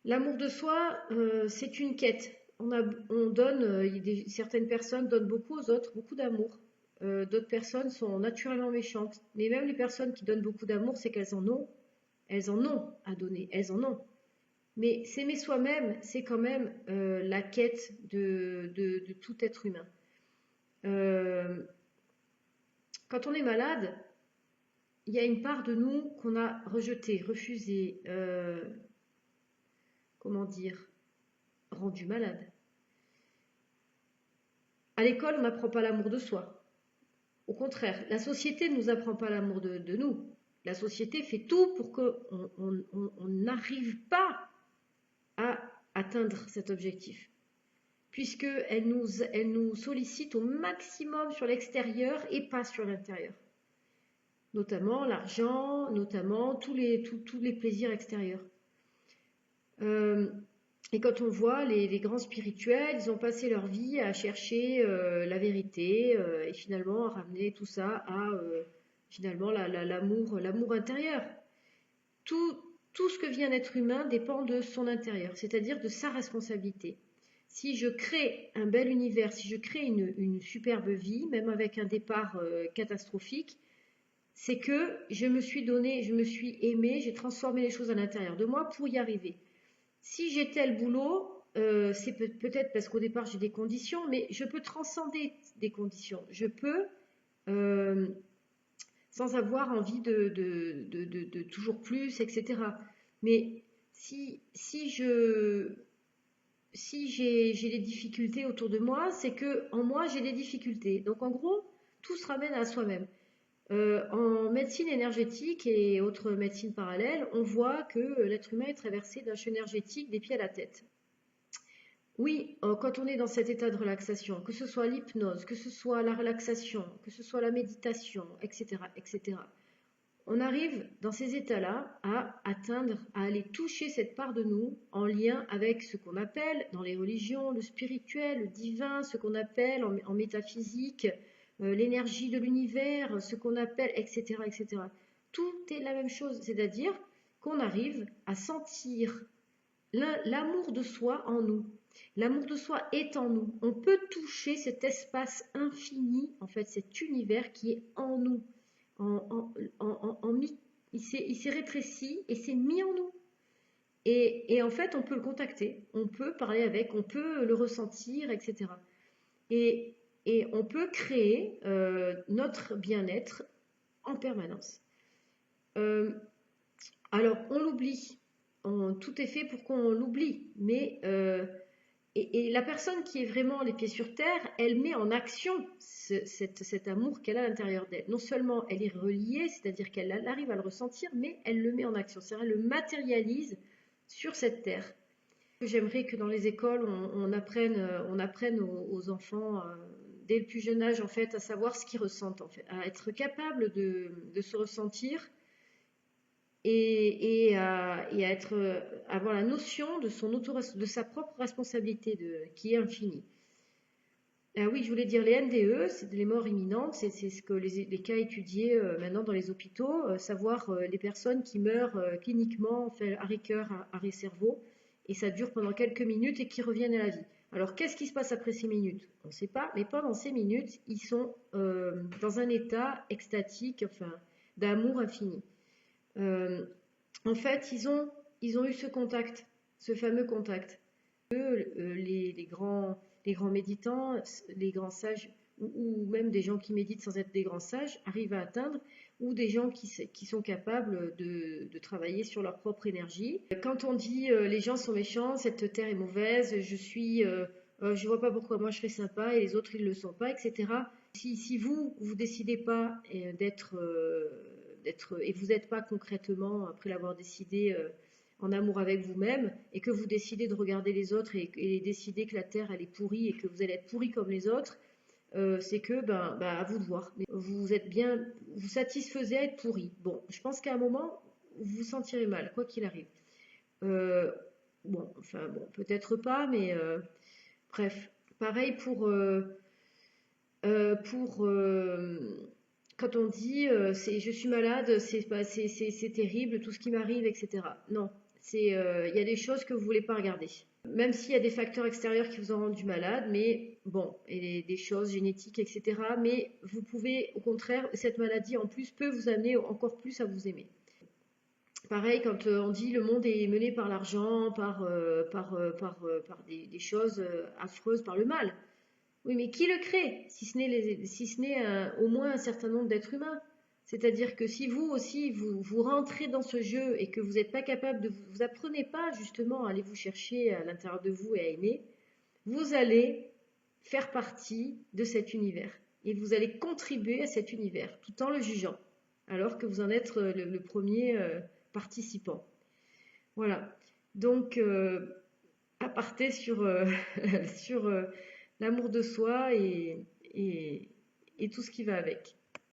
L'amour de soi, c'est une quête. On donne, certaines personnes donnent beaucoup aux autres, beaucoup d'amour. D'autres personnes sont naturellement méchantes. Mais même les personnes qui donnent beaucoup d'amour, c'est qu'elles elles en ont à donner, elles en ont. Mais s'aimer soi-même, c'est quand même la quête de tout être humain. Euh, Quand on est malade, il y a une part de nous qu'on a rejetée, refusée, comment dire, rendue malade. À l'école, on n'apprend pas l'amour de soi. Au contraire, la société ne nous apprend pas l'amour de nous. La société fait tout pour qu'on n'arrive pas à atteindre cet objectif, puisqu'elle nous sollicite au maximum sur l'extérieur et pas sur l'intérieur. Notamment l'argent, notamment tous les plaisirs extérieurs. Euh, et quand on voit les grands spirituels, ils ont passé leur vie à chercher la vérité et finalement à ramener tout ça à finalement l'amour intérieur. Tout, tout ce que vit un être humain dépend de son intérieur, c'est-à-dire de sa responsabilité. Si je crée un bel univers, si je crée une superbe vie, même avec un départ catastrophique, c'est que je me suis donné, je me suis aimé, j'ai transformé les choses à l'intérieur de moi pour y arriver. Si j'ai tel boulot, c'est peut-être parce qu'au départ j'ai des conditions, mais je peux transcender des conditions. Je peux, euh, sans avoir envie de toujours plus, etc. Mais si j'ai des difficultés autour de moi, c'est que en moi j'ai des difficultés. Donc en gros, tout se ramène à soi-même. En médecine énergétique et autres médecines parallèles, on voit que l'être humain est traversé d'un champ énergétique des pieds à la tête. Oui, quand on est dans cet état de relaxation, que ce soit l'hypnose, que ce soit la relaxation, que ce soit la méditation, etc., etc., on arrive dans ces états-là à atteindre, à aller toucher cette part de nous en lien avec ce qu'on appelle dans les religions le spirituel, le divin, ce qu'on appelle en métaphysique l'énergie de l'univers, ce qu'on appelle, etc., etc. Tout est la même chose, c'est-à-dire qu'on arrive à sentir l'amour de soi en nous. L'amour de soi est en nous. On peut toucher cet espace infini, en fait, cet univers qui est en nous. En, il s'est rétréci et s'est mis en nous. Et en fait, on peut le contacter, on peut parler avec, on peut le ressentir, etc. Et, et on peut créer notre bien-être en permanence. Euh, alors, on l'oublie. Tout est fait pour qu'on l'oublie. Mais et la personne qui est vraiment les pieds sur terre, elle met en action cet amour qu'elle a à l'intérieur d'elle. Non seulement elle est reliée, c'est-à-dire qu'elle arrive à le ressentir, mais elle le met en action. C'est-à-dire elle le matérialise sur cette terre. J'aimerais que dans les écoles, on apprenne aux enfants, dès le plus jeune âge, en fait, à savoir ce qu'ils ressentent, en fait, à être capable de se ressentir et à avoir la notion de sa propre responsabilité qui est infinie. Ah oui, je voulais dire les NDE, c'est les morts imminentes, c'est ce que les cas étudiés maintenant dans les hôpitaux, savoir les personnes qui meurent cliniquement, en fait, arrêt-cœur, arrêt-cerveau, et ça dure pendant quelques minutes et qui reviennent à la vie. Alors qu'est-ce qui se passe après ces minutes? On ne sait pas, mais pendant ces minutes, ils sont dans un état extatique, enfin, d'amour infini. Euh, En fait, ils ont eu ce contact, ce fameux contact. Les grands méditants, les grands sages, ou même des gens qui méditent sans être des grands sages, arrivent à atteindre, ou des gens qui sont capables de travailler sur leur propre énergie. Quand on dit les gens sont méchants, cette terre est mauvaise, je vois pas pourquoi moi je serais sympa et les autres ils le sont pas, etc. Si vous décidez pas et vous n'êtes pas concrètement, après l'avoir décidé, en amour avec vous-même, et que vous décidez de regarder les autres et décider que la terre elle est pourrie et que vous allez être pourri comme les autres, c'est que à vous de voir. Mais vous êtes bien, vous satisfaisez à être pourri. Bon, je pense qu'à un moment vous vous sentirez mal, quoi qu'il arrive. Euh, bon, peut-être pas, mais bref. Pareil pour quand on dit je suis malade, c'est terrible, tout ce qui m'arrive, etc. Non, Il y a des choses que vous voulez pas regarder. Même s'il y a des facteurs extérieurs qui vous ont rendu malade, mais bon, et des choses génétiques, etc. Mais vous pouvez, au contraire, cette maladie en plus peut vous amener encore plus à vous aimer. Pareil, quand on dit le monde est mené par l'argent, par des choses affreuses, par le mal. Oui, mais qui le crée, si ce n'est au moins un certain nombre d'êtres humains? C'est-à-dire que si vous aussi, vous rentrez dans ce jeu et que vous n'êtes pas capable vous apprenez pas justement à aller vous chercher à l'intérieur de vous et à aimer, vous allez faire partie de cet univers. Et vous allez contribuer à cet univers tout en le jugeant, alors que vous en êtes le premier participant. Voilà. Donc, aparté sur, sur l'amour de soi et tout ce qui va avec.